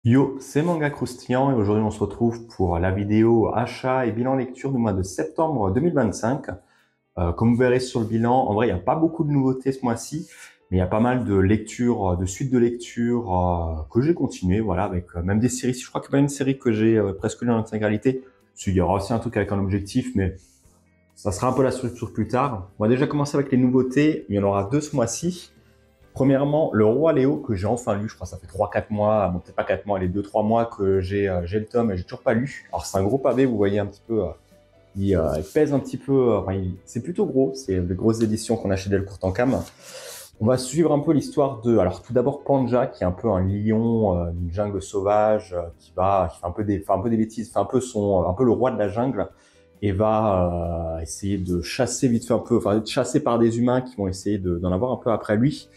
Yo, c'est Manga Croustillant et aujourd'hui on se retrouve pour la vidéo achat et bilan lecture du mois de septembre 2025. Comme vous verrez sur le bilan, en vrai il n'y a pas beaucoup de nouveautés ce mois-ci, mais il y a pas mal de lectures, de suites de lectures que j'ai continué, voilà, avec même des séries. Je crois qu'il y a pas une série que j'ai presque lu en intégralité. Il y aura aussi un truc avec un objectif, mais ça sera un peu la structure plus tard. On va déjà commencer avec les nouveautés, il y en aura deux ce mois-ci. Premièrement, Le Roi Léo, que j'ai enfin lu, je crois que ça fait 3-4 mois, bon peut-être pas 4 mois, les 2-3 mois que j'ai le tome et j'ai toujours pas lu. Alors c'est un gros pavé, vous voyez un petit peu, il pèse un petit peu, c'est plutôt gros, c'est les grosses éditions qu'on a chez Delcourt en cam. On va suivre un peu l'histoire de, alors tout d'abord Panja, qui est un peu un lion d'une jungle sauvage, qui fait un peu des bêtises, fait un peu un peu le roi de la jungle, et va essayer de chasser vite fait un peu, enfin être chassé par des humains qui vont essayer d'en avoir un peu après lui.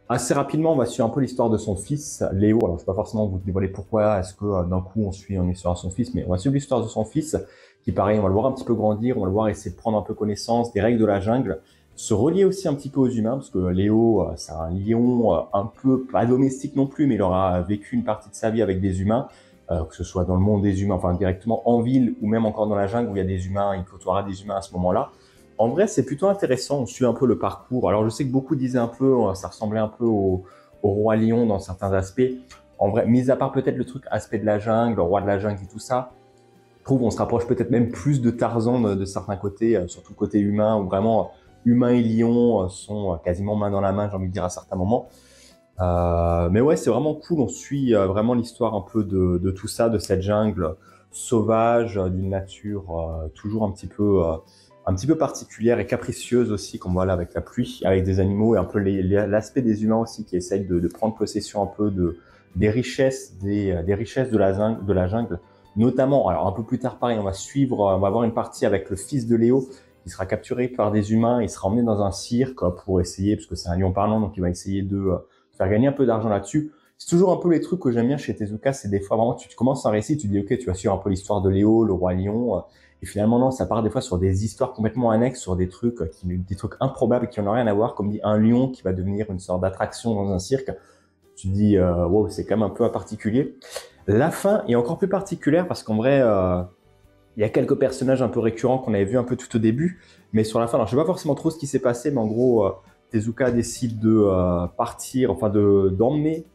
Assez rapidement, on va suivre un peu l'histoire de son fils, Léo. Alors, je ne vais pas forcément vous dévoiler pourquoi, est-ce que d'un coup on est sur son fils, mais on va suivre l'histoire de son fils, qui pareil, on va le voir un petit peu grandir, on va le voir essayer de prendre un peu connaissance des règles de la jungle, se relier aussi un petit peu aux humains, parce que Léo, c'est un lion un peu, pas domestique non plus, mais il aura vécu une partie de sa vie avec des humains, que ce soit dans le monde des humains, enfin directement en ville, ou même encore dans la jungle où il y a des humains, il côtoiera des humains à ce moment-là. En vrai, c'est plutôt intéressant. On suit un peu le parcours. Alors, je sais que beaucoup disaient un peu, ça ressemblait un peu au Roi Lion dans certains aspects. En vrai, mis à part peut-être le truc aspect de la jungle, le roi de la jungle et tout ça, je trouve on se rapproche peut-être même plus de Tarzan de certains côtés, surtout côté humain, où vraiment humain et lion sont quasiment main dans la main, j'ai envie de dire à certains moments. Mais ouais, c'est vraiment cool. On suit vraiment l'histoire un peu de tout ça, de cette jungle sauvage, d'une nature toujours un petit peu particulière et capricieuse aussi, comme voilà avec la pluie, avec des animaux et un peu l'aspect des humains aussi qui essayent de prendre possession un peu des richesses, des richesses de la jungle. Notamment, alors un peu plus tard, pareil, on va avoir une partie avec le fils de Léo qui sera capturé par des humains, il sera emmené dans un cirque pour essayer, parce que c'est un lion parlant, donc il va essayer de faire gagner un peu d'argent là-dessus. C'est toujours un peu les trucs que j'aime bien chez Tezuka, c'est des fois vraiment tu commences un récit, tu dis ok, tu vas suivre un peu l'histoire de Léo, le roi lion, et finalement non, ça part des fois sur des histoires complètement annexes, sur des trucs des trucs improbables qui n'ont rien à voir, comme dit un lion qui va devenir une sorte d'attraction dans un cirque. Tu te dis wow, c'est quand même un peu particulier. La fin est encore plus particulière parce qu'en vrai, il y a quelques personnages un peu récurrents qu'on avait vus un peu tout au début, mais sur la fin, alors je sais pas forcément trop ce qui s'est passé, mais en gros, Tezuka décide de partir, enfin de d'emmener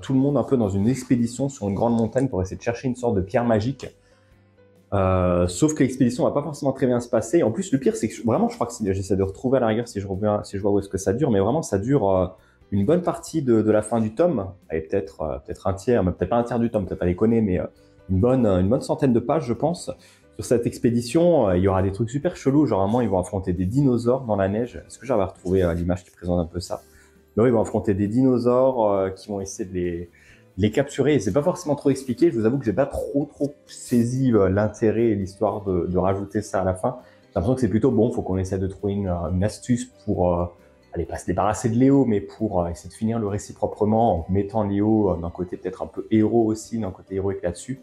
tout le monde un peu dans une expédition sur une grande montagne pour essayer de chercher une sorte de pierre magique. Sauf que l'expédition va pas forcément très bien se passer. En plus, le pire, c'est que vraiment, je crois que j'essaie de retrouver à la rigueur si je reviens, si je vois où est-ce que ça dure, mais vraiment, ça dure une bonne partie de la fin du tome, et peut-être un tiers, mais peut-être pas un tiers du tome, peut-être pas déconner, mais une bonne centaine de pages, je pense. Sur cette expédition, il y aura des trucs super chelous. Genre, vraiment, ils vont affronter des dinosaures dans la neige. Est-ce que j'avais retrouvé l'image qui présente un peu ça? Mais oui, ils vont affronter des dinosaures qui vont essayer de les capturer. Et c'est pas forcément trop expliqué. Je vous avoue que j'ai pas trop saisi l'intérêt et l'histoire de rajouter ça à la fin. J'ai l'impression que c'est plutôt bon. Faut qu'on essaie de trouver une astuce pour aller pas se débarrasser de Léo, mais pour essayer de finir le récit proprement en mettant Léo d'un côté peut-être un peu héros aussi, d'un côté héroïque là-dessus.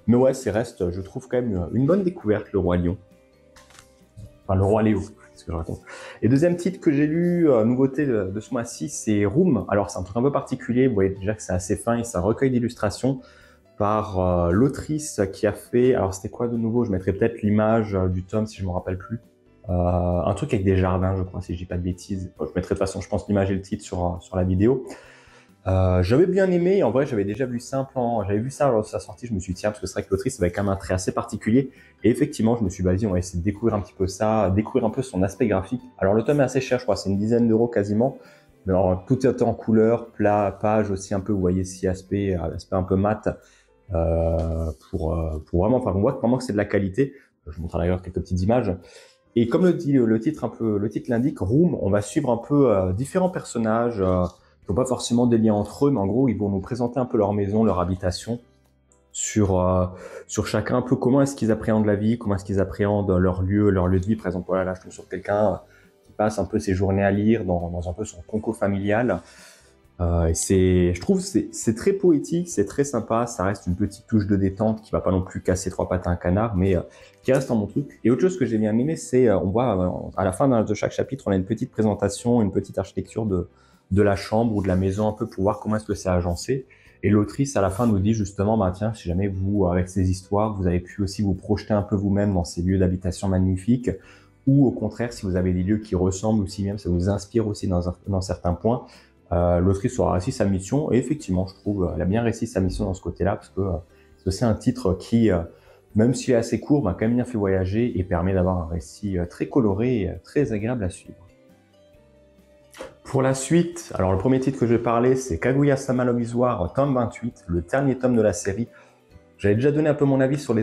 Mais ouais, c'est reste, je trouve quand même une bonne découverte, le Roi Lion. Enfin, le Roi Léo, c'est ce que je raconte. Et deuxième titre que j'ai lu, nouveauté de ce mois-ci, c'est Room. Alors, c'est un truc un peu particulier. Vous voyez déjà que c'est assez fin et c'est un recueil d'illustrations par l'autrice qui a fait. Alors, c'était quoi de nouveau? Je mettrai peut-être l'image du tome si je me rappelle plus. Un truc avec des jardins, je crois, si je dis pas de bêtises. Bon, je mettrai de toute façon, je pense, l'image et le titre sur la vidéo. J'avais bien aimé, en vrai j'avais déjà vu ça j'avais vu ça lors de sa sortie, je me suis dit tiens, parce que c'est vrai que l'autrice avait quand même un trait assez particulier, et effectivement je me suis dit on va essayer de découvrir un petit peu ça, découvrir un peu son aspect graphique. Alors le tome est assez cher, je crois, c'est une dizaine d'euros quasiment, mais alors tout est en couleur, plat, page aussi un peu, vous voyez si aspect un peu mat, pour vraiment, enfin on voit vraiment que c'est de la qualité. Je vous montre d'ailleurs quelques petites images. Et comme le dit le titre le titre l'indique, Room, on va suivre un peu différents personnages qui n'ont pas forcément des liens entre eux, mais en gros, ils vont nous présenter un peu leur maison, leur habitation, sur chacun un peu comment est-ce qu'ils appréhendent la vie, comment est-ce qu'ils appréhendent leur lieu de vie. Par exemple, voilà, là, je tombe sur quelqu'un qui passe un peu ses journées à lire dans un peu son conco familial. Et je trouve, c'est très poétique, c'est très sympa. Ça reste une petite touche de détente qui va pas non plus casser trois pattes à un canard, mais qui reste dans mon truc. Et autre chose que j'ai bien aimé, c'est, on voit à la fin de chaque chapitre, on a une petite présentation, une petite architecture de la chambre ou de la maison un peu pour voir comment est-ce que c'est agencé. Et l'autrice, à la fin, nous dit justement, bah, tiens, si jamais vous, avec ces histoires, vous avez pu aussi vous projeter un peu vous-même dans ces lieux d'habitation magnifiques, ou au contraire, si vous avez des lieux qui ressemblent aussi même, ça vous inspire aussi dans certains points, l'autrice aura réussi sa mission. Et effectivement, je trouve, elle a bien réussi sa mission dans ce côté-là, parce que c'est aussi un titre qui, même s'il est assez court, m'a quand même bien fait voyager et permet d'avoir un récit très coloré et très agréable à suivre. Pour la suite, alors le premier titre que je vais parler, c'est Kaguya-sama no Izuwa, tome 28, le dernier tome de la série. J'avais déjà donné un peu mon avis sur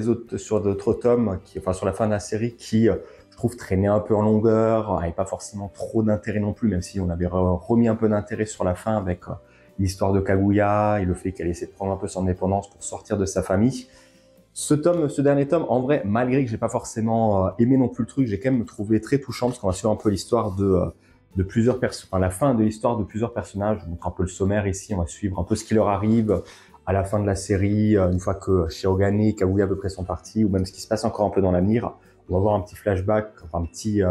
d'autres tomes, enfin sur la fin de la série, qui, je trouve, traînaient un peu en longueur, n'avaient pas forcément trop d'intérêt non plus, même si on avait remis un peu d'intérêt sur la fin avec l'histoire de Kaguya et le fait qu'elle essaie de prendre un peu son indépendance pour sortir de sa famille. Ce dernier tome, en vrai, malgré que j'ai pas forcément aimé non plus le truc, j'ai quand même trouvé très touchant parce qu'on va suivre un peu l'histoire de plusieurs personnes, enfin la fin de l'histoire de plusieurs personnages. Je montre un peu le sommaire ici, on va suivre un peu ce qui leur arrive à la fin de la série, une fois que Shirogane et Kaguya à peu près sont partis, ou même ce qui se passe encore un peu dans l'avenir. On va voir un petit flashback, enfin un petit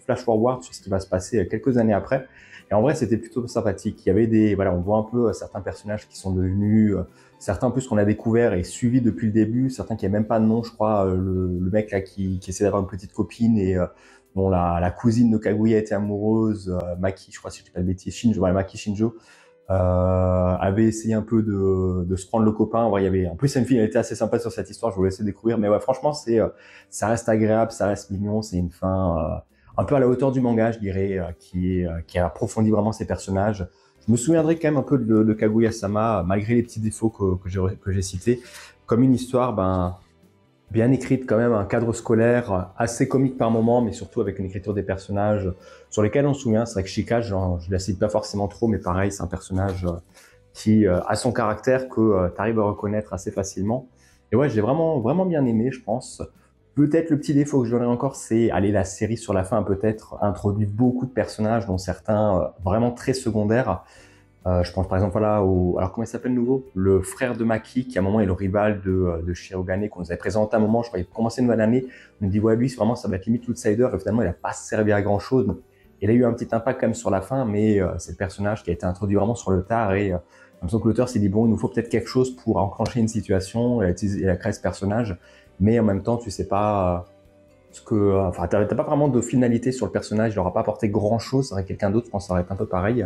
flash forward sur ce qui va se passer quelques années après. Et en vrai, c'était plutôt sympathique. Il y avait voilà, on voit un peu certains personnages qui sont devenus, certains en plus qu'on a découvert et suivis depuis le début, certains qui n'avaient même pas de nom, je crois, le mec là qui essaie d'avoir une petite copine et dont la cousine de Kaguya était amoureuse, Maki, je crois si je dis pas de bêtises, Shinjo, voilà, Maki Shinjo, avait essayé un peu de se prendre le copain. En vrai, il y avait, en plus, c'est une fille, elle était assez sympa sur cette histoire, je vous laisse découvrir, mais ouais, franchement, ça reste agréable, ça reste mignon, c'est une fin, un peu à la hauteur du manga, je dirais, qui approfondit vraiment ses personnages. Je me souviendrai quand même un peu de Kaguya-sama, malgré les petits défauts que j'ai cités, comme une histoire, bien écrite quand même, un cadre scolaire assez comique par moment, mais surtout avec une écriture des personnages sur lesquels on se souvient. C'est vrai que Chika, je la cite pas forcément trop, mais pareil, c'est un personnage qui a son caractère que tu arrives à reconnaître assez facilement. Et ouais, j'ai vraiment, vraiment bien aimé, je pense. Peut-être le petit défaut que je donnerais encore, c'est, allez, la série sur la fin peut-être introduit beaucoup de personnages, dont certains vraiment très secondaires. Je pense par exemple voilà, alors comment il s'appelle nouveau, le frère de Maki, qui à un moment est le rival de Shirogane, qu'on nous avait présenté à un moment, je crois qu'il commençait une nouvelle année. On nous dit ouais, lui vraiment ça va être limite l'outsider, et finalement il n'a pas servi à grand chose. Il a eu un petit impact quand même sur la fin, mais c'est le personnage qui a été introduit vraiment sur le tard, et l'impression que l'auteur s'est dit bon, il nous faut peut-être quelque chose pour enclencher une situation, et il a créé ce personnage, mais en même temps tu sais pas enfin t'as pas vraiment de finalité sur le personnage, il n'aura pas apporté grand chose, ça aurait quelqu'un d'autre, je pense que ça aurait été un peu pareil.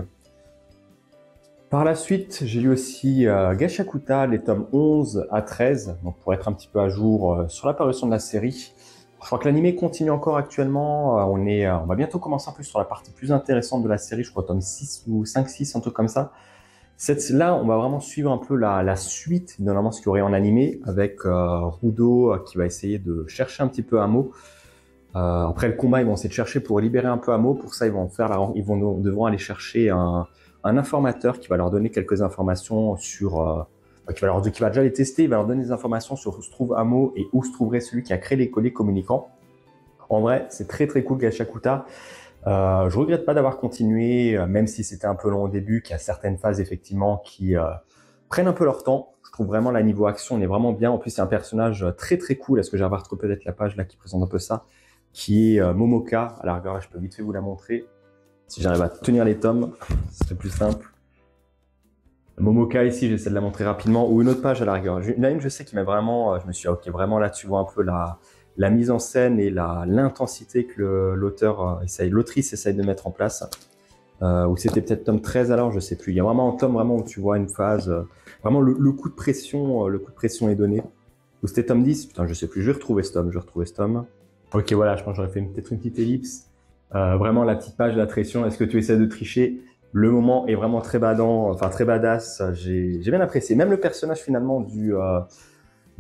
Par la suite, j'ai lu aussi Gachakuta, les tomes 11 à 13, donc pour être un petit peu à jour sur la parution de la série. Je crois que l'anime continue encore actuellement, on va bientôt commencer en plus sur la partie plus intéressante de la série, je crois tome 6 ou 5-6, un truc comme ça. Là, on va vraiment suivre un peu la suite de normalement ce qu'il y aurait en animé, avec Rudo qui va essayer de chercher un petit peu Amo. Après le combat, ils vont essayer de chercher pour libérer un peu Amo. Pour ça, devront aller chercher un informateur qui va leur donner quelques informations sur, qui va déjà les tester, il va leur donner des informations sur où se trouve Amo et où se trouverait celui qui a créé les colliers communicants. En vrai, c'est très très cool Gachakuta. Je regrette pas d'avoir continué, même si c'était un peu long au début, qu'il y a certaines phases effectivement qui prennent un peu leur temps. Je trouve vraiment la niveau action, on est vraiment bien. En plus, c'est un personnage très très cool. Est-ce que j'ai retrouvé peut-être la page là qui présente un peu ça, qui est Momoka. À la rigueur, je peux vite fait vous la montrer. Si j'arrive à tenir les tomes, ce serait plus simple. Momoka ici, j'essaie de la montrer rapidement, ou une autre page à la rigueur. Là, je sais qu'il m'a vraiment, je me suis dit, ok, vraiment là, tu vois un peu la mise en scène et l'intensité que l'autrice essaye de mettre en place. Ou c'était peut-être tome 13 alors, je sais plus. Il y a vraiment un tome vraiment où tu vois une phase, vraiment le coup de pression est donné. Ou c'était tome 10, putain, je sais plus, je vais retrouver ce tome. Ok, voilà, je pense que j'aurais fait peut-être une petite ellipse. Vraiment la petite page de la pression, est-ce que tu essaies de tricher? Le moment est vraiment très badant, enfin très badass, j'ai bien apprécié. Même le personnage finalement putain,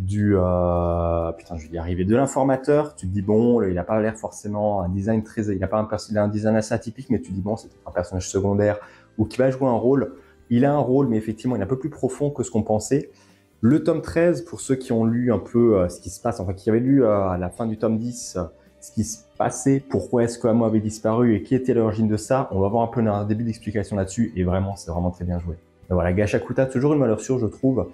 je vais y arriver, de l'informateur, tu te dis bon, il a pas l'air forcément un design il a un design assez atypique, mais tu te dis bon, c'est un personnage secondaire ou qui va jouer un rôle. Il a un rôle, mais effectivement, il est un peu plus profond que ce qu'on pensait. Le tome 13, pour ceux qui ont lu un peu ce qui se passe, enfin qui avaient lu à la fin du tome 10, ce qui se passait, pourquoi est-ce que Amo avait disparu et qui était l'origine de ça, on va avoir un peu un début d'explication là-dessus, et vraiment, c'est vraiment très bien joué. Donc voilà, Gachakuta, toujours une valeur sûre, je trouve.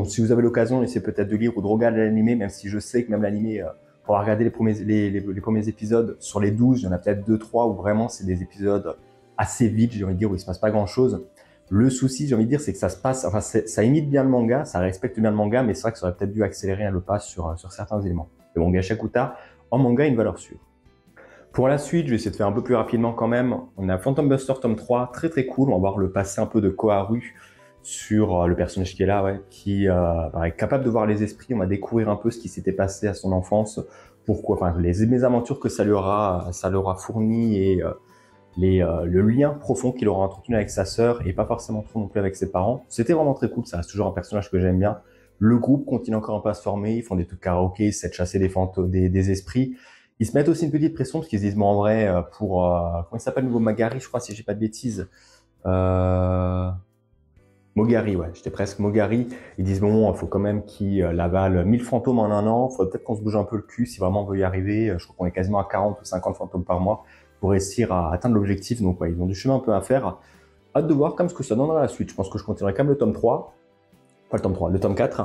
Si vous avez l'occasion, essayez peut-être de lire ou de regarder l'animé, même si je sais que même l'animé, pour regarder les premiers épisodes, sur les 12, il y en a peut-être 2-3 où vraiment c'est des épisodes assez vite, j'ai envie de dire, où il se passe pas grand-chose. Le souci, j'ai envie de dire, c'est que ça se passe, enfin, ça imite bien le manga, ça respecte bien le manga, mais c'est vrai que ça aurait peut-être dû accélérer le pas sur certains éléments. Le manga Shakuta, en manga, a une valeur sûre. Pour la suite, je vais essayer de faire un peu plus rapidement quand même. On a Phantom Buster tome 3, très très cool. On va voir le passé un peu de Koharu sur le personnage qui est là, ouais, qui est capable de voir les esprits. On va découvrir un peu ce qui s'était passé à son enfance, pourquoi, enfin, les mésaventures que ça lui aura fourni et le lien profond qu'il aura entretenu avec sa sœur et pas forcément trop non plus avec ses parents. C'était vraiment très cool, ça reste toujours un personnage que j'aime bien. Le groupe continue encore un peu à se former, ils font des trucs karaoké, ils essaient de chasser des fantômes, des esprits. Ils se mettent aussi une petite pression parce qu'ils se disent, bon, en vrai, comment il s'appelle le nouveau Magari, je crois, si j'ai pas de bêtises. Mogari, ouais, j'étais presque Mogari. Ils disent, bon, il faut quand même qu'il avale 1000 fantômes en un an, il faut peut-être qu'on se bouge un peu le cul si vraiment on veut y arriver. Je crois qu'on est quasiment à 40 ou 50 fantômes par mois pour réussir à atteindre l'objectif. Donc, ouais, ils ont du chemin un peu à faire. Hâte de voir comme ce que ça donnera la suite. Je pense que je continuerai quand même le tome 3. Pas le tome 3, le tome 4.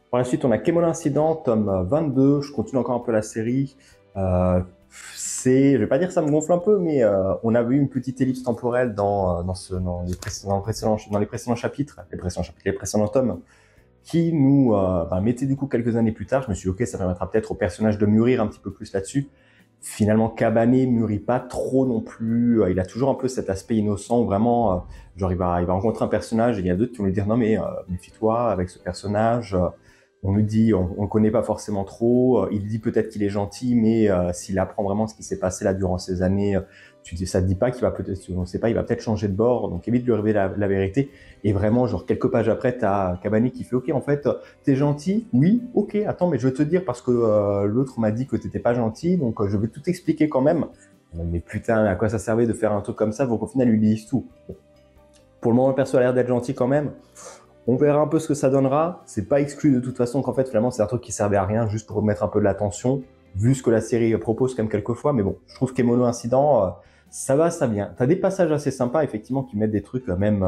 Par la suite, on a Kemono Incident, tome 22. Je continue encore un peu la série. Je vais pas dire que ça me gonfle un peu, mais on avait eu une petite ellipse temporelle dans les précédents chapitres, les précédents tomes, qui nous mettait du coup quelques années plus tard. Je me suis dit, ok, ça permettra peut-être au personnage de mûrir un petit peu plus là-dessus. Finalement, Kabane mûrit pas trop non plus. Il a toujours un peu cet aspect innocent où vraiment, genre il va rencontrer un personnage et il y a d'autres qui vont lui dire non mais méfie-toi avec ce personnage. On lui dit, on le connaît pas forcément trop. Il dit peut-être qu'il est gentil, mais s'il apprend vraiment ce qui s'est passé là durant ces années, ça te dit pas qu'il va peut-être, on sait pas, il va peut-être changer de bord. Donc évite de lui révéler la vérité. Et vraiment, genre quelques pages après, t'as Kabane qui fait, ok, en fait, t'es gentil, oui, ok. Attends, mais je veux te dire parce que l'autre m'a dit que t'étais pas gentil, donc je vais tout expliquer quand même. Mais putain, à quoi ça servait de faire un truc comme ça? Donc au final, lui disent tout. Bon. Pour le moment, le perso a l'air d'être gentil quand même. On verra un peu ce que ça donnera. C'est pas exclu de toute façon qu'en fait, finalement, c'est un truc qui servait à rien, juste pour mettre un peu de l'attention, vu ce que la série propose quand même quelquefois. Mais bon, je trouve qu'Emono Incident, ça va, ça vient. T'as des passages assez sympas, effectivement, qui mettent des trucs, même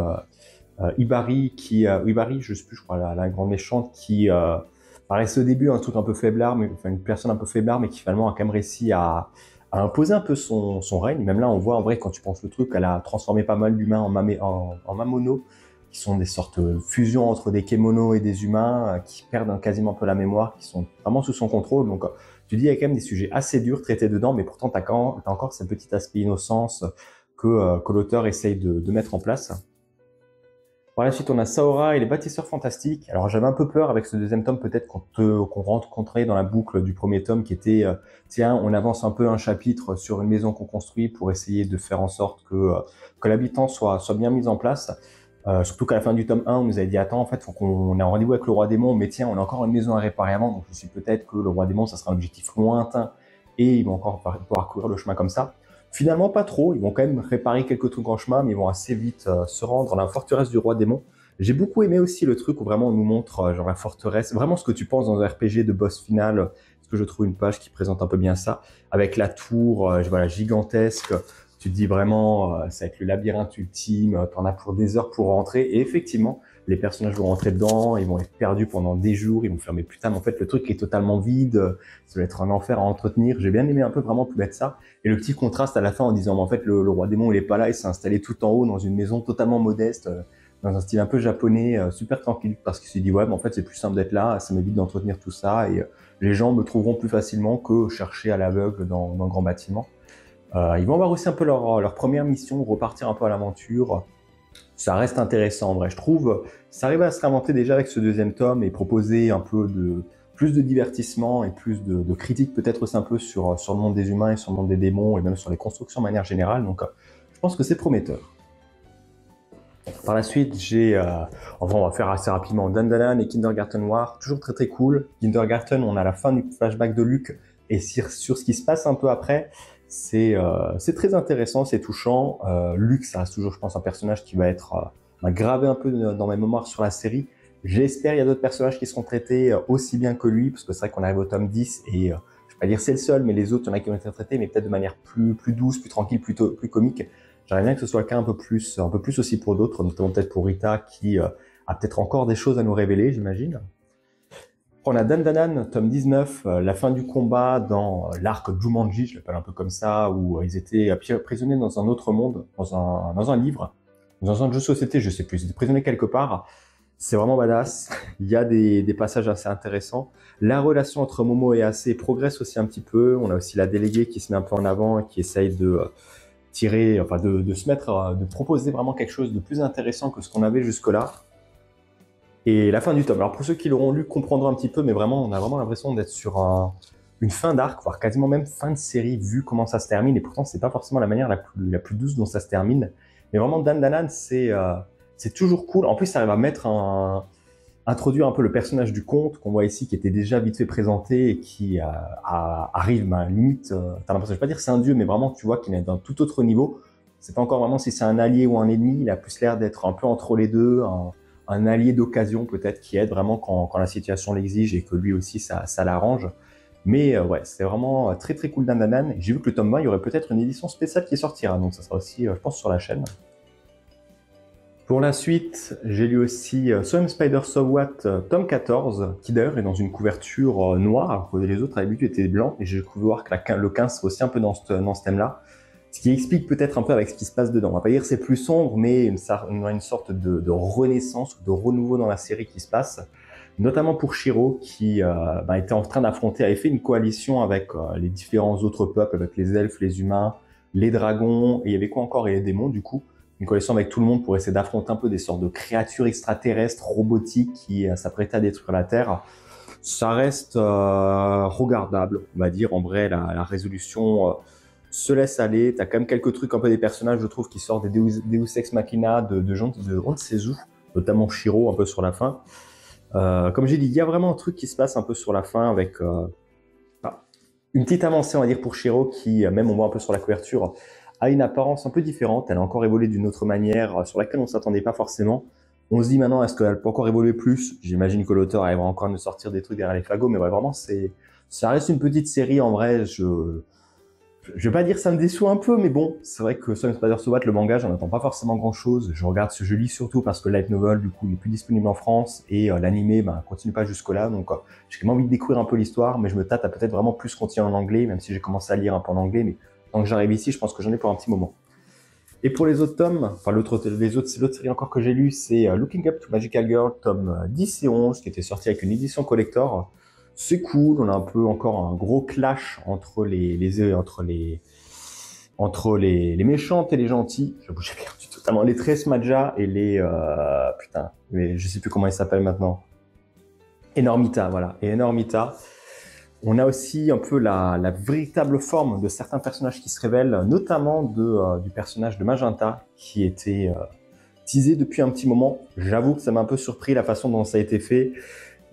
Ibari, je sais plus, je crois, la grande méchante, qui paraissait au début un truc un peu faiblard, mais enfin une personne un peu faiblard, mais qui finalement a quand même réussi à imposer un peu son règne. Même là, on voit en vrai, quand tu penses le truc, elle a transformé pas mal d'humains en Mamono, qui sont des sortes de fusions entre des kémonos et des humains qui perdent quasiment un peu la mémoire, qui sont vraiment sous son contrôle. Donc, tu dis, il y a quand même des sujets assez durs traités dedans, mais pourtant, t'as encore ce petit aspect innocence que l'auteur essaye de mettre en place. Par la suite, on a Saora et les bâtisseurs fantastiques. Alors, j'avais un peu peur avec ce deuxième tome, peut-être qu'on rencontrait dans la boucle du premier tome qui était, tiens, on avance un peu un chapitre sur une maison qu'on construit pour essayer de faire en sorte que l'habitant soit bien mis en place. Surtout qu'à la fin du tome 1, on nous avait dit, attends, en fait, faut qu'on ait un rendez-vous avec le roi démon, mais tiens, on a encore une maison à réparer avant, donc je me suis peut-être que le roi démon, ça sera un objectif lointain, et ils vont encore pouvoir courir le chemin comme ça. Finalement, pas trop, ils vont quand même réparer quelques trucs en chemin, mais ils vont assez vite se rendre dans la forteresse du roi démon. J'ai beaucoup aimé aussi le truc où vraiment on nous montre genre la forteresse, vraiment ce que tu penses dans un RPG de boss final, parce que je trouve une page qui présente un peu bien ça, avec la tour voilà, gigantesque. Tu te dis vraiment, ça va être le labyrinthe ultime, t'en as pour des heures pour rentrer, et effectivement, les personnages vont rentrer dedans, ils vont être perdus pendant des jours, ils vont faire, mais putain, mais en fait, le truc est totalement vide, ça va être un enfer à entretenir. J'ai bien aimé un peu vraiment tout mettre ça, et le petit contraste à la fin en disant, mais en fait, le roi démon, il est pas là, il s'est installé tout en haut dans une maison totalement modeste, dans un style un peu japonais, super tranquille, parce qu'il s'est dit, ouais, mais en fait, c'est plus simple d'être là, ça m'évite d'entretenir tout ça, et les gens me trouveront plus facilement que chercher à l'aveugle dans un grand bâtiment. Ils vont avoir aussi un peu leur première mission, repartir un peu à l'aventure. Ça reste intéressant en vrai, je trouve. Ça arrive à se réinventer déjà avec ce deuxième tome et proposer un peu plus de divertissement et plus de critique peut-être aussi un peu sur le monde des humains et sur le monde des démons et même sur les constructions de manière générale. Donc je pense que c'est prometteur. Par la suite, enfin, on va faire assez rapidement Dandanan et Kindergarten War, toujours très très cool. Kindergarten, on a la fin du flashback de Luke et sur ce qui se passe un peu après. C'est très intéressant, c'est touchant. Luke, ça reste toujours, je pense, un personnage qui va être gravé un peu dans mes mémoires sur la série. J'espère qu'il y a d'autres personnages qui seront traités aussi bien que lui, parce que c'est vrai qu'on arrive au tome 10 et je vais pas dire c'est le seul, mais les autres, il y en a qui ont été traités, mais peut-être de manière plus douce, plus tranquille, plus comique. J'aimerais bien que ce soit le cas un peu plus aussi pour d'autres, notamment peut-être pour Rita qui a peut-être encore des choses à nous révéler, j'imagine. On a Dandanan, tome 19, la fin du combat dans l'arc Jumanji, je l'appelle un peu comme ça, où ils étaient prisonniers dans un autre monde, dans un livre. dans un jeu de société, je sais plus, c'était prisonnier quelque part. C'est vraiment badass. Il y a des passages assez intéressants. La relation entre Momo et Ace progresse aussi un petit peu. On a aussi la déléguée qui se met un peu en avant et qui essaye de tirer, enfin de se mettre, de proposer vraiment quelque chose de plus intéressant que ce qu'on avait jusque-là. Et la fin du tome. Alors pour ceux qui l'auront lu, comprendront un petit peu, mais vraiment, on a vraiment l'impression d'être sur une fin d'arc, voire quasiment même fin de série, vu comment ça se termine. Et pourtant, c'est pas forcément la manière la plus douce dont ça se termine. Mais vraiment, Dandanan, c'est toujours cool. En plus, ça arrive à mettre introduire un peu le personnage du comte qu'on voit ici, qui était déjà vite fait présenté et qui arrive, limite, t'as l'impression, je vais pas dire c'est un dieu, mais vraiment, tu vois qu'il est d'un tout autre niveau. C'est pas encore vraiment si c'est un allié ou un ennemi. Il a plus l'air d'être un peu entre les deux, un allié d'occasion peut-être qui aide vraiment quand la situation l'exige et que lui aussi ça l'arrange. Mais ouais, c'est vraiment très très cool Dandanan. J'ai vu que le tome 20, il y aurait peut-être une édition spéciale qui sortira, donc ça sera aussi, je pense, sur la chaîne. Pour la suite, j'ai lu aussi Some Spider So What, tome 14, qui d'ailleurs est dans une couverture noire, alors que les autres à l'habitude étaient blancs, et j'ai cru voir que le 15 serait aussi un peu dans ce thème-là. Ce qui explique peut-être un peu avec ce qui se passe dedans. On va pas dire que c'est plus sombre, mais une sorte de renaissance, de renouveau dans la série qui se passe. Notamment pour Shiro, qui était en train d'affronter, avait fait une coalition avec les différents autres peuples, avec les elfes, les humains, les dragons, et il y avait quoi encore, et les démons du coup. Une coalition avec tout le monde pour essayer d'affronter un peu des sortes de créatures extraterrestres, robotiques, qui s'apprêtaient à détruire la Terre. Ça reste regardable, on va dire. En vrai, la résolution se laisse aller. T'as quand même quelques trucs un peu des personnages, je trouve, qui sortent des Deus Ex Machina de gens de Onsezu, notamment Shiro, un peu sur la fin. Comme j'ai dit, il y a vraiment un truc qui se passe un peu sur la fin avec une petite avancée, on va dire, pour Shiro, qui, même on voit un peu sur la couverture, a une apparence un peu différente. Elle a encore évolué d'une autre manière sur laquelle on s'attendait pas forcément. On se dit maintenant, est-ce qu'elle peut encore évoluer plus? J'imagine que l'auteur arrivera encore à nous sortir des trucs derrière les fagots, mais ouais, vraiment, ça reste une petite série en vrai. Je vais pas dire ça me déçoit un peu, mais bon, c'est vrai que Some Spider So What, le manga, j'en attends pas forcément grand chose. Je lis surtout parce que le light novel, du coup, n'est plus disponible en France et l'animé, continue pas jusque-là. Donc, j'ai quand même envie de découvrir un peu l'histoire, mais je me tâte à peut-être vraiment plus continuer en anglais, même si j'ai commencé à lire un peu en anglais, mais tant que j'arrive ici, je pense que j'en ai pour un petit moment. Et pour les autres tomes, enfin l'autre série encore que j'ai lu, c'est Looking Up to Magical Girl, tome 10 et 11, qui était sorti avec une édition collector. C'est cool, on a un peu encore un gros clash entre les méchantes et les gentils. J'ai perdu totalement les Tres Maja et les putain, mais je sais plus comment ils s'appellent maintenant. Enormita, voilà, et Enormita. On a aussi un peu la véritable forme de certains personnages qui se révèlent, notamment du personnage de Magenta, qui était teasé depuis un petit moment. J'avoue que ça m'a un peu surpris la façon dont ça a été fait.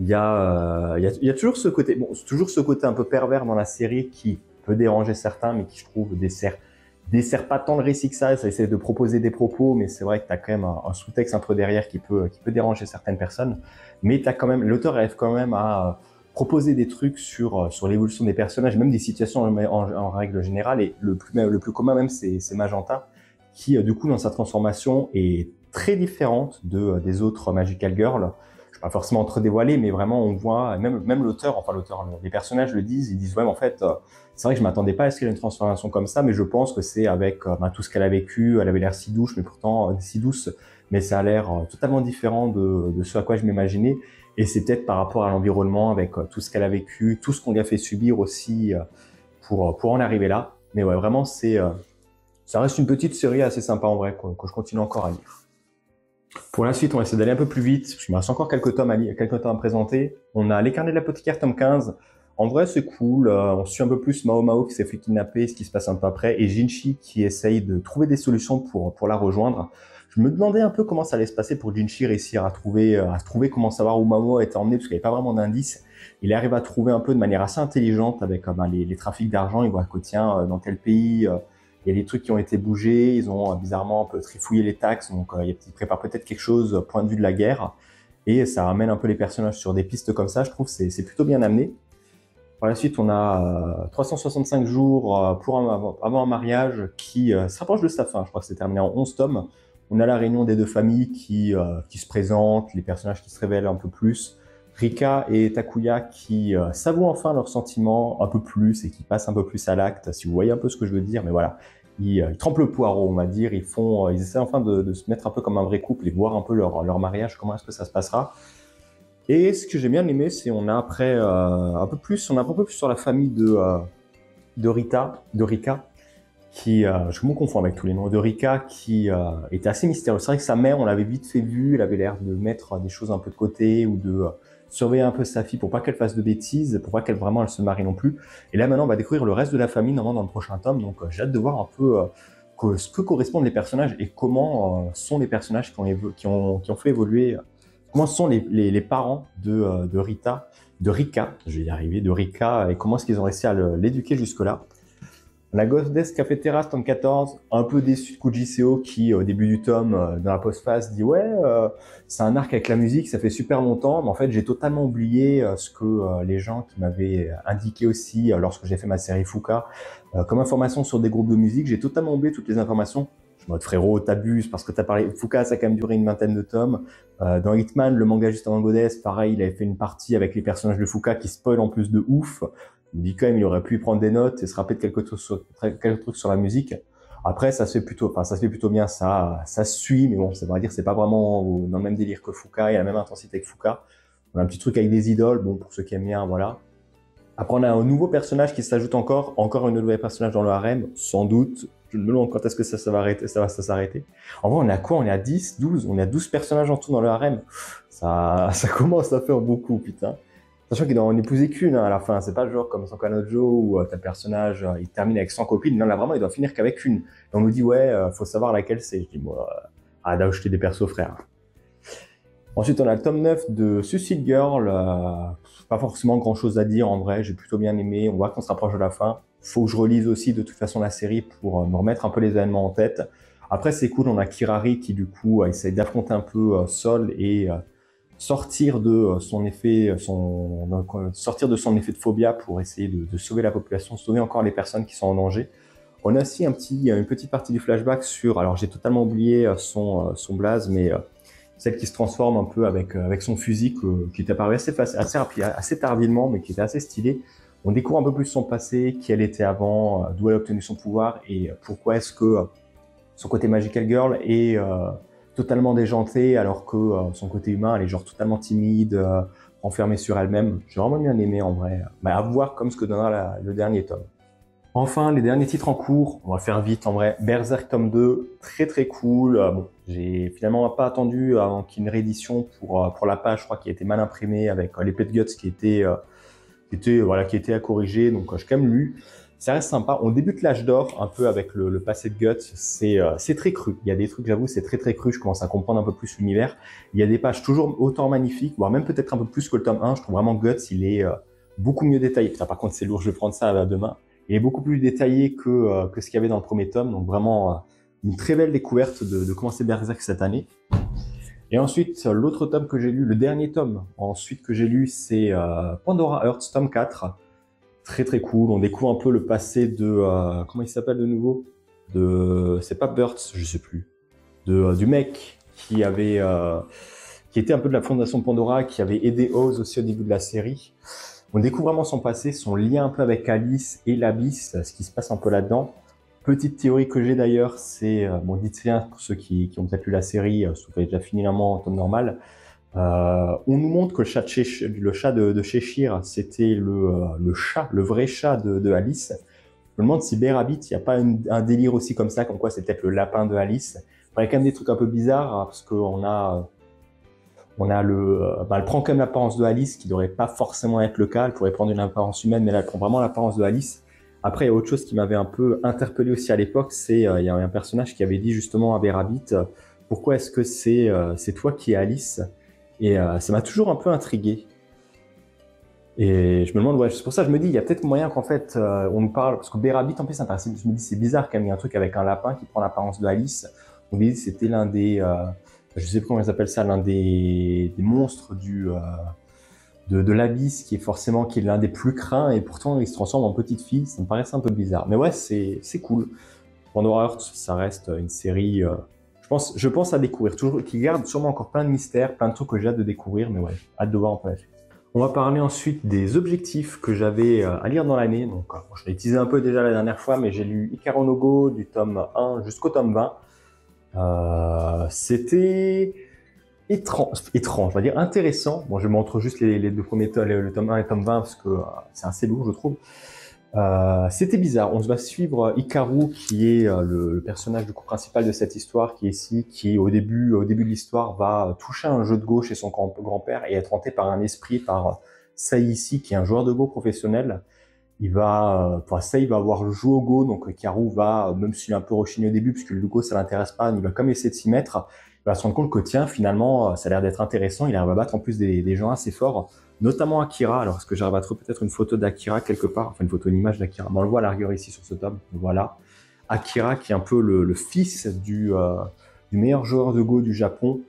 Il y a toujours ce côté, toujours ce côté un peu pervers dans la série qui peut déranger certains, mais qui je trouve dessert pas tant le récit que ça essaie de proposer des propos, mais c'est vrai que tu as quand même un sous-texte un peu derrière qui peut déranger certaines personnes. Mais l'auteur arrive quand même à proposer des trucs sur l'évolution des personnages, même des situations en règle générale. Et le plus commun même, c'est Magenta, qui du coup dans sa transformation est très différente des autres Magical Girls. Je vais pas forcément trop dévoiler, mais vraiment on voit, même l'auteur, les personnages le disent, ils disent ouais, mais en fait, c'est vrai que je m'attendais pas à ce qu'elle ait une transformation comme ça, mais je pense que c'est avec tout ce qu'elle a vécu. Elle avait l'air si douce, mais pourtant si douce, mais ça a l'air totalement différent de ce à quoi je m'imaginais. Et c'est peut-être par rapport à l'environnement, avec tout ce qu'elle a vécu, tout ce qu'on lui a fait subir aussi pour en arriver là. Mais ouais, vraiment, ça reste une petite série assez sympa en vrai, que je continue encore à lire. Pour la suite, on va essayer d'aller un peu plus vite, parce qu'il me reste encore quelques tomes à présenter. On a Les Carnets de l'Apothicaire, tome 15. En vrai, c'est cool. On suit un peu plus Mao Mao qui s'est fait kidnapper, ce qui se passe un peu après, et Jinchi qui essaye de trouver des solutions pour la rejoindre. Je me demandais un peu comment ça allait se passer pour Jinchi réussir à trouver comment savoir où Mao a été emmené, parce qu'il n'y avait pas vraiment d'indice. Il arrive à trouver un peu de manière assez intelligente avec les trafics d'argent. Il voit que tiens, dans tel pays, il y a des trucs qui ont été bougés. Ils ont bizarrement un peu trifouillé les taxes, donc ils préparent peut-être quelque chose point de vue de la guerre. Et ça ramène un peu les personnages sur des pistes comme ça. Je trouve que c'est plutôt bien amené. Par la suite, on a 365 jours avant un mariage qui se rapproche de sa fin. Je crois que c'est terminé en 11 tomes. On a la réunion des deux familles qui se présentent, les personnages qui se révèlent un peu plus. Rika et Takuya qui s'avouent enfin leurs sentiments un peu plus et qui passent un peu plus à l'acte, si vous voyez un peu ce que je veux dire. Mais voilà, ils trempent le poireau, on va dire. Ils essaient enfin de se mettre un peu comme un vrai couple et voir un peu leur mariage, comment est-ce que ça se passera. Et ce que j'ai bien aimé, c'est on a après un peu plus sur la famille de Rika, qui, je me confonds avec tous les noms, de Rika, qui était assez mystérieux. C'est vrai que sa mère, on l'avait vite fait vue, elle avait l'air de mettre des choses un peu de côté ou de surveiller un peu sa fille pour pas qu'elle fasse de bêtises, pour pas qu'elle vraiment elle se marie non plus. Et là maintenant, on va découvrir le reste de la famille normalement dans le prochain tome, donc j'ai hâte de voir un peu ce que correspondent les personnages et comment sont les personnages qui ont fait évoluer, comment sont les parents de Rika, je vais y arriver, de Rika, et comment est-ce qu'ils ont réussi à l'éduquer jusque-là. La Ghostdesk Cafetera, tome 14, un peu déçu de Kujiseo qui, au début du tome, dans la postface, dit « Ouais, c'est un arc avec la musique, ça fait super longtemps. » Mais en fait, j'ai totalement oublié ce que les gens qui m'avaient indiqué aussi lorsque j'ai fait ma série Fuka, comme information sur des groupes de musique. J'ai totalement oublié toutes les informations. Je me dis « Frérot, t'abuses parce que t'as parlé... Fuka, ça a quand même duré une vingtaine de tomes. Dans Hitman, le manga juste avant Goddess, pareil, il avait fait une partie avec les personnages de Fuka qui spoil en plus de ouf. Il me dit quand même, il aurait pu prendre des notes et se rappeler de quelques trucs sur la musique. Après, ça se fait plutôt bien, ça suit, mais bon, ça va dire, c'est pas vraiment dans le même délire que Fuka, il y a la même intensité que Fuka. On a un petit truc avec des idoles, bon, pour ceux qui aiment bien, voilà. Après, on a un nouveau personnage qui s'ajoute encore un nouveau personnage dans le harem, sans doute. Je me demande quand est-ce que ça va s'arrêter. En vrai, on est à quoi? On est à 10, 12, on est à 12 personnages en tout dans le harem. Ça commence à faire beaucoup, putain. Sachant qu'il doit en épouser qu'une à la fin, c'est pas genre comme Son Kanojo où t'as le personnage, il termine avec 100 copines. Non, là vraiment, il doit finir qu'avec une. Et on nous dit, ouais, faut savoir laquelle c'est. Je dis, moi, arrête d'acheter des persos, frère. Ensuite, on a le tome 9 de Suicide Girl. Pas forcément grand chose à dire en vrai, j'ai plutôt bien aimé. On voit qu'on se rapproche de la fin. Faut que je relise aussi de toute façon la série pour me remettre un peu les événements en tête. Après, c'est cool, on a Kirari qui du coup essaye d'affronter un peu Sol et sortir de son effet de phobia pour essayer de sauver la population, sauver encore les personnes qui sont en danger. On a aussi une petite partie du flashback sur, alors j'ai totalement oublié son blaze, mais celle qui se transforme un peu avec son fusil qui est apparu assez tardivement, mais qui était assez stylé. On découvre un peu plus son passé, qui elle était avant, d'où elle a obtenu son pouvoir et pourquoi est-ce que son côté Magical Girl est totalement déjantée alors que son côté humain elle est genre totalement timide, renfermée sur elle-même. J'ai vraiment bien aimé en vrai. À voir comme ce que donnera le dernier tome. Enfin, les derniers titres en cours, on va faire vite en vrai. Berserk tome 2, très très cool. Bon, j'ai finalement pas attendu avant qu'il y ait une réédition pour la page, je crois, qui a été mal imprimée avec l'épée de Guts qui était à corriger. Donc j'ai quand même lu. Ça reste sympa. On débute l'âge d'or un peu avec le passé de Guts. C'est très cru. Il y a des trucs, j'avoue, c'est très très cru. Je commence à comprendre un peu plus l'univers. Il y a des pages toujours autant magnifiques, voire même peut-être un peu plus que le tome 1. Je trouve vraiment Guts, il est beaucoup mieux détaillé. Putain, par contre, c'est lourd. Je vais prendre ça demain. Il est beaucoup plus détaillé que ce qu'il y avait dans le premier tome. Donc vraiment une très belle découverte de commencer Berserk cette année. Et ensuite, l'autre tome que j'ai lu, le dernier tome ensuite que j'ai lu, c'est Pandora Hearts, tome 4. Très très cool, on découvre un peu le passé de... comment il s'appelle de nouveau? C'est pas Burt's, je sais plus. Du mec qui était un peu de la fondation Pandora, qui avait aidé Oz aussi au début de la série. On découvre vraiment son passé, son lien un peu avec Alice et l'Abysse, ce qui se passe un peu là-dedans. Petite théorie que j'ai d'ailleurs, c'est, bon, dites-le pour ceux qui ont peut-être lu la série, si vous avez déjà fini l'amant en tome normal, on nous montre que le chat de Cheshire, c'était le vrai chat de Alice. Je me demande si Bear-Rabbit, il n'y a pas un délire aussi comme ça, comme quoi c'est peut-être le lapin de Alice. Il y a quand même des trucs un peu bizarres, hein, parce qu'on a... elle prend quand même l'apparence de Alice, qui devrait pas forcément être le cas. Elle pourrait prendre une apparence humaine, mais là, elle prend vraiment l'apparence de Alice. Après, il y a autre chose qui m'avait un peu interpellé aussi à l'époque, c'est il y a un personnage qui avait dit justement à Bear-Rabbit, pourquoi est-ce que c'est toi qui es Alice? Et ça m'a toujours un peu intrigué. Et je me demande, ouais, c'est pour ça que je me dis, il y a peut-être moyen qu'en fait, on nous parle, parce que Bear-Rabbit, en plus, je me dis, c'est bizarre quand même, il y a un truc avec un lapin qui prend l'apparence de Alice. On me dit, c'était l'un des, je sais pas comment ils appellent ça, l'un des monstres de l'Abysse, qui est l'un des plus craints, et pourtant il se transforme en petite fille. Ça me paraissait un peu bizarre. Mais ouais, c'est cool. Pandora Hearts, ça reste une série, je pense à découvrir, toujours, qui garde sûrement encore plein de mystères, plein de trucs que j'ai hâte de découvrir, mais ouais, hâte de voir un peu la suite. On va parler ensuite des objectifs que j'avais à lire dans l'année. Donc, je l'ai teasé un peu déjà la dernière fois, mais j'ai lu Ikaru no Go du tome 1 jusqu'au tome 20. C'était étrange, on va dire intéressant. Bon, je montre juste les deux premiers tomes, le tome 1 et le tome 20, parce que c'est assez lourd, je trouve. C'était bizarre. On va suivre Ikaru, qui est le personnage du coup principal de cette histoire, qui est ici, qui au début de l'histoire va toucher un jeu de Go chez son grand-père et être hanté par un esprit, par Saï, qui est un joueur de Go professionnel. Sei va avoir joué au Go, donc Ikaru va, même s'il est un peu rechigné au début, puisque le Go ça l'intéresse pas, il va comme essayer de s'y mettre. Il va se rendre compte que tiens, finalement, ça a l'air d'être intéressant. Il arrive à battre en plus des gens assez forts, notamment Akira. Alors, est-ce que j'arrive à trouver peut-être une photo d'Akira quelque part, enfin une photo, une image d'Akira. On le voit à la rigueur ici sur ce tome. Voilà, Akira qui est un peu le fils du meilleur joueur de Go du Japon,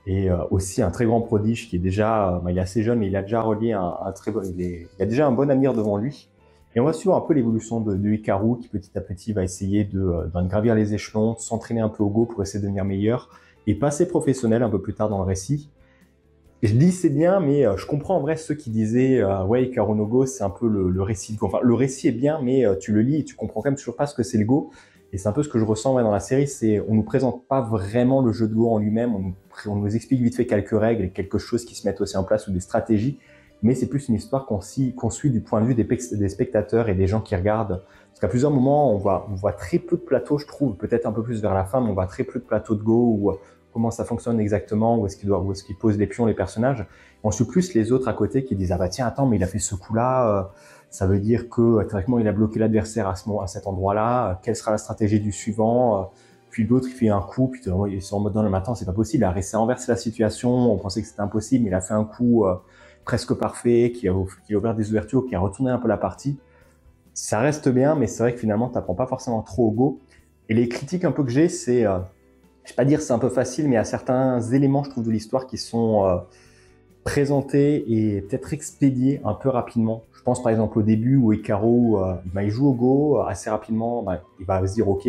et aussi un très grand prodige qui est déjà, il est assez jeune, mais il a déjà relié un très bon, il a déjà un bon avenir devant lui. Et on va suivre un peu l'évolution de Ikaru, qui petit à petit va essayer de gravir les échelons, s'entraîner un peu au Go pour essayer de devenir meilleur, et passer professionnel un peu plus tard dans le récit. Et je dis c'est bien, mais je comprends en vrai ceux qui disaient ouais, Ikaru no Go c'est un peu le récit de Go. Enfin, le récit est bien, mais tu le lis et tu comprends quand même toujours pas ce que c'est le Go. Et c'est un peu ce que je ressens dans la série, c'est on nous présente pas vraiment le jeu de Go en lui-même, on nous explique vite fait quelques règles et quelque chose qui se mettent aussi en place ou des stratégies, mais c'est plus une histoire qu'on suit du point de vue des spectateurs et des gens qui regardent. Parce qu'à plusieurs moments, on voit très peu de plateaux, je trouve, peut-être un peu plus vers la fin, mais on voit très peu de plateaux de Go ou comment ça fonctionne exactement, où est-ce qu'il pose les pions, les personnages. On suit plus les autres à côté qui disent ah bah tiens attends mais il a fait ce coup-là, ça veut dire que théoriquement il a bloqué l'adversaire à cet endroit-là, quelle sera la stratégie du suivant, puis l'autre il fait un coup, puis ils sont en mode non le matin c'est pas possible, il a réussi à renverser la situation, on pensait que c'était impossible, mais il a fait un coup presque parfait, qui a ouvert des ouvertures, qui a retourné un peu la partie. Ça reste bien, mais c'est vrai que finalement t'apprends pas forcément trop au Go. Et les critiques un peu que j'ai, c'est je vais pas dire c'est un peu facile, mais il y a certains éléments, je trouve, de l'histoire qui sont présentés et peut-être expédiés un peu rapidement. Je pense par exemple au début où Ikaru, il joue au Go assez rapidement, il va se dire ok,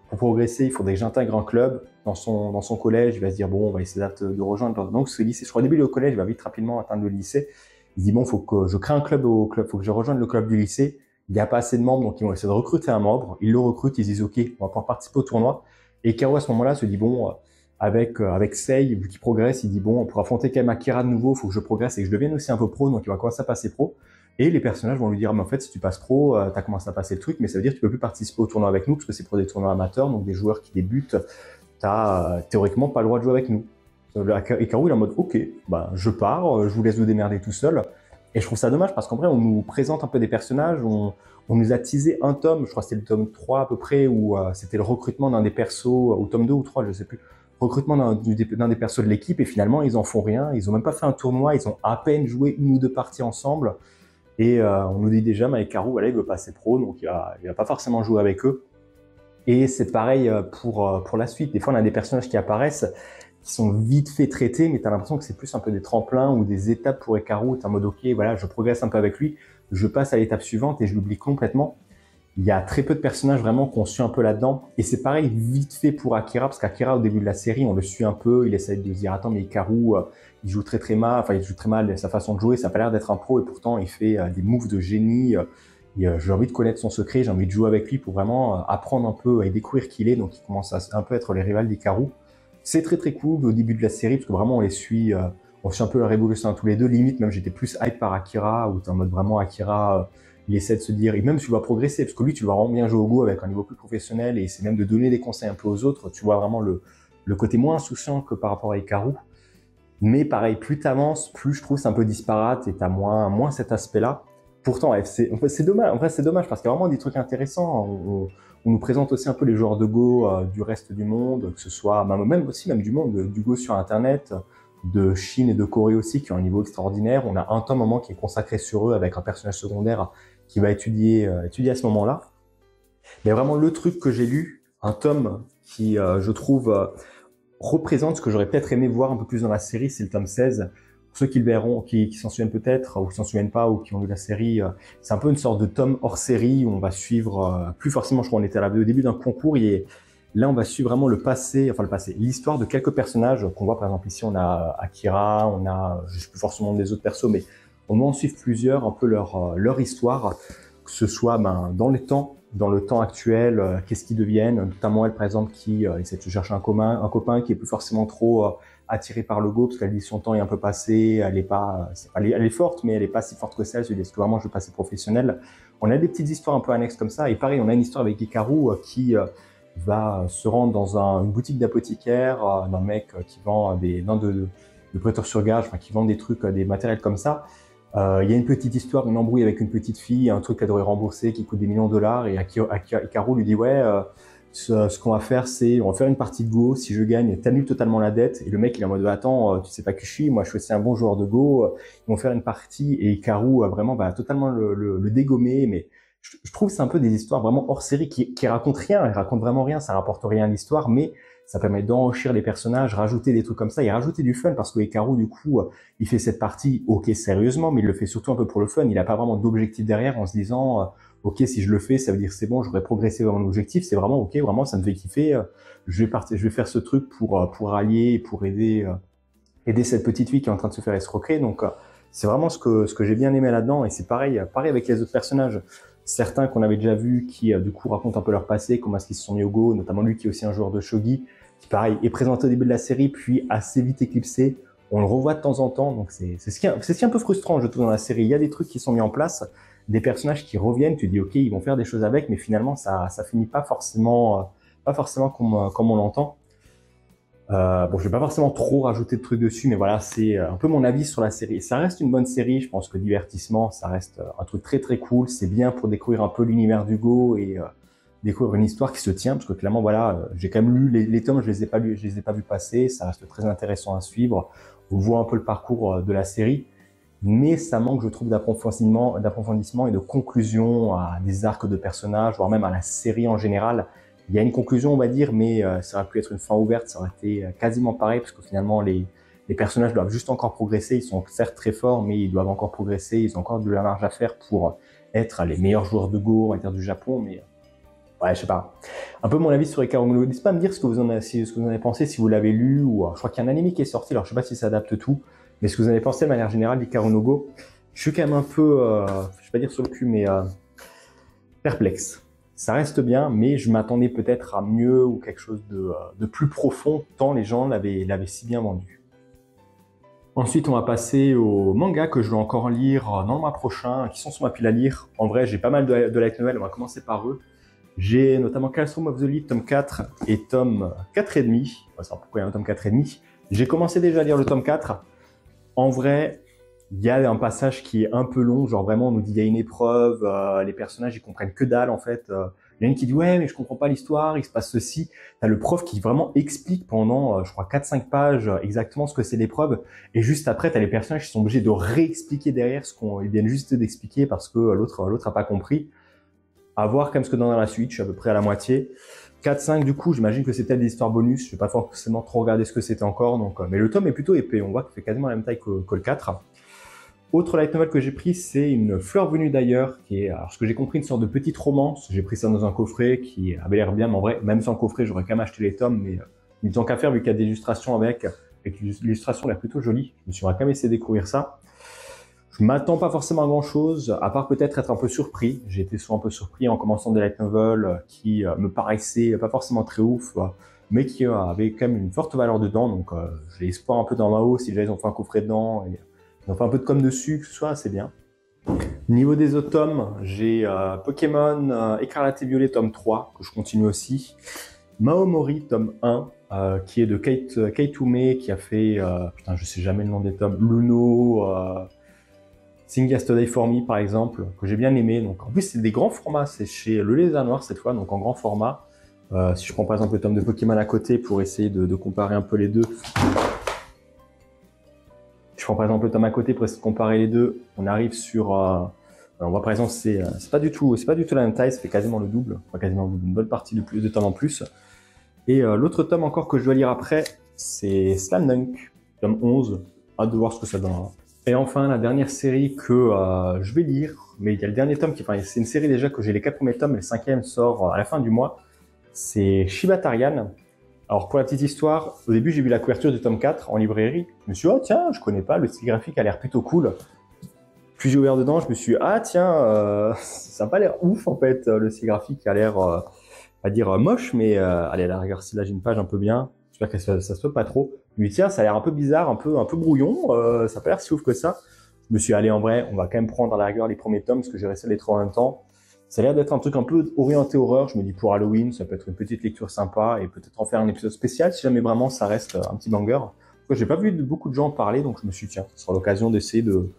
pour progresser, il faudrait que j'intègre un club dans son collège. Il va se dire bon, on va essayer de rejoindre. Donc ce lycée, je crois au début le collège, il va vite rapidement atteindre le lycée. Il se dit bon, faut que je crée un club faut que je rejoigne le club du lycée. Il n'y a pas assez de membres, donc ils vont essayer de recruter un membre. Ils le recrutent, ils disent ok, on va pouvoir participer au tournoi. Et Ikaru à ce moment-là se dit bon, avec Sei, vu qu'il progresse, il dit bon, pour affronter quand même Akira de nouveau, faut que je progresse et que je devienne aussi un peu pro, donc il va commencer à passer pro. Et les personnages vont lui dire mais en fait si tu passes pro, t'as commencé à passer le truc, mais ça veut dire que tu peux plus participer au tournoi avec nous parce que c'est pour des tournois amateurs, donc des joueurs qui débutent, t'as théoriquement pas le droit de jouer avec nous. Ikaru il est en mode ok, je pars, je vous laisse vous démerder tout seul. Et je trouve ça dommage parce qu'en vrai on nous présente un peu des personnages, on nous a teasé un tome, je crois que c'était le tome 3 à peu près, où c'était le recrutement d'un des persos, ou tome 2 ou 3, je sais plus, recrutement d'un des persos de l'équipe, et finalement ils en font rien, ils ont même pas fait un tournoi, ils ont à peine joué une ou deux parties ensemble, et on nous dit déjà, Ikaru, voilà, il veut passer pro, donc il va pas forcément jouer avec eux. Et c'est pareil pour la suite, des fois on a des personnages qui apparaissent, qui sont vite fait traités, mais tu as l'impression que c'est plus un peu des tremplins ou des étapes pour Ikaru, t'es en mode ok, voilà, je progresse un peu avec lui, je passe à l'étape suivante et je l'oublie complètement. Il y a très peu de personnages vraiment qu'on suit un peu là-dedans. Et c'est pareil vite fait pour Akira, parce qu'Akira, au début de la série, on le suit un peu, il essaie de se dire, attends, mais Ikaru, il joue très mal, enfin, il joue très mal sa façon de jouer, ça a pas l'air d'être un pro, et pourtant, il fait des moves de génie. J'ai envie de connaître son secret, j'ai envie de jouer avec lui pour vraiment apprendre un peu et découvrir qui il est, donc il commence à un peu être les rivales d'Ikaru. C'est très cool au début de la série, parce que vraiment, on suit un peu leur évolution tous les deux, limite, même j'étais plus hype par Akira, où t'es en mode vraiment Akira, il essaie de se dire, et même tu vas progresser, parce que lui, tu le vois vraiment bien jouer au Go avec un niveau plus professionnel, et c'est même de donner des conseils un peu aux autres, tu vois vraiment le côté moins insouciant que par rapport à Ikaru. Mais pareil, plus t'avances, plus je trouve c'est un peu disparate, et t'as moins cet aspect-là. Pourtant, c'est dommage, en vrai c'est dommage, parce qu'il y a vraiment des trucs intéressants. On nous présente aussi un peu les joueurs de Go du reste du monde, que ce soit même du monde, du Go sur Internet, de Chine et de Corée aussi, qui ont un niveau extraordinaire. On a un tome moment qui est consacré sur eux avec un personnage secondaire qui va étudier à ce moment-là. Mais vraiment le truc que j'ai lu, un tome qui, je trouve, représente ce que j'aurais peut-être aimé voir un peu plus dans la série, c'est le tome 16. Pour ceux qui le verront, qui s'en souviennent peut-être, ou qui s'en souviennent pas, ou qui ont lu la série, c'est un peu une sorte de tome hors série où on va suivre, plus forcément, je crois, on était au début d'un concours, et là, on va suivre vraiment l'histoire de quelques personnages qu'on voit, par exemple, ici, on a Akira, je sais plus forcément des autres persos, mais on va en suivre plusieurs, un peu leur histoire, que ce soit dans le temps actuel, qu'est-ce qu'ils deviennent, notamment elle par exemple qui essaie de se chercher un copain qui est plus forcément trop attiré par le go parce qu'elle dit son temps est un peu passé, elle est forte mais elle est pas si forte que ça, elle se dit est-ce que vraiment je veux passer professionnel. On a des petites histoires un peu annexes comme ça et pareil on a une histoire avec Hikaru qui va se rendre dans une boutique d'apothicaire, d'un mec qui vend de prêteurs sur gage, enfin, qui vend des trucs, des matériels comme ça. Il y a une petite histoire, une embrouille avec une petite fille, un truc qu'elle devrait rembourser qui coûte des millions de dollars et Hikaru lui dit ouais, ce qu'on va faire c'est on va faire une partie de Go, si je gagne t'annules totalement la dette et le mec il est en mode attends tu sais pas que je suis, moi je suis aussi un bon joueur de Go, ils vont faire une partie et Hikaru vraiment totalement le dégommer mais je trouve que c'est un peu des histoires vraiment hors série qui racontent rien, elles racontent vraiment rien, ça rapporte rien à l'histoire mais ça permet d'enrichir les personnages, rajouter des trucs comme ça et rajouter du fun parce que Hikaru du coup il fait cette partie ok sérieusement mais il le fait surtout un peu pour le fun, il a pas vraiment d'objectif derrière en se disant ok si je le fais ça veut dire c'est bon j'aurais progressé dans mon objectif, c'est vraiment ok vraiment ça me fait kiffer, je vais faire ce truc pour allier, pour aider cette petite fille qui est en train de se faire escroquer donc c'est vraiment ce que j'ai bien aimé là-dedans et c'est pareil avec les autres personnages. Certains qu'on avait déjà vus qui du coup racontent un peu leur passé, comment est-ce qu'ils se sont mis au Go, notamment lui qui est aussi un joueur de shogi, qui pareil est présenté au début de la série puis assez vite éclipsé. On le revoit de temps en temps, donc c'est ce qui est un peu frustrant je trouve dans la série. Il y a des trucs qui sont mis en place, des personnages qui reviennent, tu dis ok ils vont faire des choses avec, mais finalement ça finit pas forcément comme on l'entend. Bon, je vais pas forcément trop rajouter de trucs dessus, mais voilà, c'est un peu mon avis sur la série. Ça reste une bonne série, je pense que divertissement, ça reste un truc très très cool. C'est bien pour découvrir un peu l'univers du Go et découvrir une histoire qui se tient, parce que clairement, voilà, j'ai quand même lu les tomes, je les ai pas lus, je les ai pas vus passer. Ça reste très intéressant à suivre. On voit un peu le parcours de la série, mais ça manque, je trouve, d'approfondissement et de conclusion à des arcs de personnages, voire même à la série en général. Il y a une conclusion, on va dire, mais ça aurait pu être une fin ouverte, ça aurait été quasiment pareil, parce que finalement, les personnages doivent juste encore progresser. Ils sont certes très forts, mais ils doivent encore progresser. Ils ont encore de la marge à faire pour être les meilleurs joueurs de Go, on va dire, du Japon. Mais ouais, je sais pas. Un peu mon avis sur Hikaru no Go. N'hésitez pas à me dire ce que vous en avez pensé, si vous l'avez lu, ou je crois qu'il y a un anime qui est sorti. Alors, je sais pas si ça adapte tout, mais ce que vous en avez pensé de manière générale d'Hikaru no Go. Je suis quand même un peu, je vais pas dire sur le cul, mais perplexe. Ça reste bien, mais je m'attendais peut-être à mieux ou quelque chose de plus profond, tant les gens l'avaient si bien vendu. Ensuite, on va passer aux mangas que je vais encore lire dans le mois prochain, qui sont sur ma pile à lire. En vrai, j'ai pas mal de light novels, on va commencer par eux. J'ai notamment Classroom of the Elite, tome 4 et tome 4,5. On va savoir pourquoi il y a un tome 4,5. J'ai commencé déjà à lire le tome 4. En vrai, il y a un passage qui est un peu long, genre vraiment on nous dit il y a une épreuve, les personnages ils comprennent que dalle en fait. Il y en a une qui dit ouais mais je comprends pas l'histoire, il se passe ceci. T'as le prof qui vraiment explique pendant je crois 4-5 pages exactement ce que c'est l'épreuve et juste après t'as les personnages qui sont obligés de réexpliquer derrière ce qu'ils viennent juste d'expliquer parce que l'autre a pas compris. À voir comme ce que dans la suite, je suis à peu près à la moitié. 4-5 du coup, j'imagine que c'était des histoires bonus, je vais pas forcément trop regarder ce que c'était encore donc mais le tome est plutôt épais, on voit qu'il fait quasiment la même taille que le 4. Autre light novel que j'ai pris, c'est Une fleur venue d'ailleurs, qui est, alors ce que j'ai compris, une sorte de petite romance. J'ai pris ça dans un coffret qui avait l'air bien, mais en vrai, même sans coffret, j'aurais quand même acheté les tomes, mais il tant qu'à faire, vu qu'il y a des illustrations avec l'illustration est plutôt jolie, je me suis quand même essayé de découvrir ça. Je m'attends pas forcément à grand chose, à part peut-être être un peu surpris. J'ai été souvent un peu surpris en commençant des light novels qui me paraissaient pas forcément très ouf, mais qui avaient quand même une forte valeur dedans, donc j'ai espoir un peu dans Mao, si déjà ils ont fait un coffret dedans, et ils ont fait un peu de com dessus, que ce soit assez bien. Niveau des autres tomes, j'ai Pokémon Écarlate et Violet tome 3, que je continue aussi. Maomori tome 1, qui est de Kate Ume, qui a fait, putain je sais jamais le nom des tomes, Luno, Sing Yesterday for Me par exemple, que j'ai bien aimé. Donc en plus c'est des grands formats, c'est chez Le Lézard Noir cette fois, donc en grand format. Si je prends par exemple le tome de Pokémon à côté pour essayer de comparer un peu les deux. Je prends par exemple le tome à côté pour essayer de comparer les deux. On arrive sur, on voit par exemple c'est pas du tout la même taille, ça fait quasiment le double, enfin quasiment une bonne partie de tomes en plus. Et l'autre tome encore que je dois lire après, c'est Slam Dunk, tome 11. Hâte de voir ce que ça donnera. Et enfin la dernière série que je vais lire, mais il y a le dernier tome c'est une série déjà que j'ai les 4 premiers tomes, et le 5e sort à la fin du mois. C'est Shibatarian. Alors pour la petite histoire, au début j'ai vu la couverture du tome 4 en librairie, je me suis dit oh tiens, je connais pas, le style graphique a l'air plutôt cool. Puis j'ai ouvert dedans, je me suis dit, ah tiens, ça n'a pas l'air ouf en fait, le site graphique a l'air, pas dire moche, mais allez, à la rigueur, si là j'ai une page un peu bien, j'espère que ça se voit pas trop. Je me dis, tiens, ça a l'air un peu bizarre, un peu brouillon, ça n'a pas l'air si ouf que ça. Je me suis dit, allez, en vrai, on va quand même prendre à la rigueur les premiers tomes, parce que j'ai resté les trois en même temps. Ça a l'air d'être un truc un peu orienté horreur, je me dis pour Halloween, ça peut être une petite lecture sympa, et peut-être en faire un épisode spécial, si jamais vraiment ça reste un petit banger. J'ai pas vu beaucoup de gens en parler, donc je me suis dit, tiens, ce sera l'occasion d'essayer de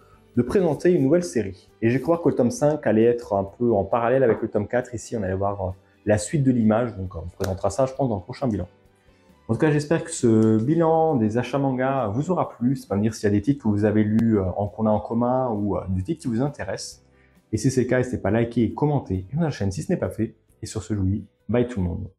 présenter une nouvelle série. Et j'ai cru voir que le tome 5 allait être un peu en parallèle avec le tome 4. Ici, on allait voir la suite de l'image, donc on présentera ça, je pense, dans le prochain bilan. En tout cas, j'espère que ce bilan des achats manga vous aura plu. C'est pas me dire s'il y a des titres que vous avez lus qu'on a en commun ou des titres qui vous intéressent. Et si c'est le cas, n'hésitez pas à liker et commenter et la chaîne si ce n'est pas fait. Et sur ce, je vous dis bye tout le monde.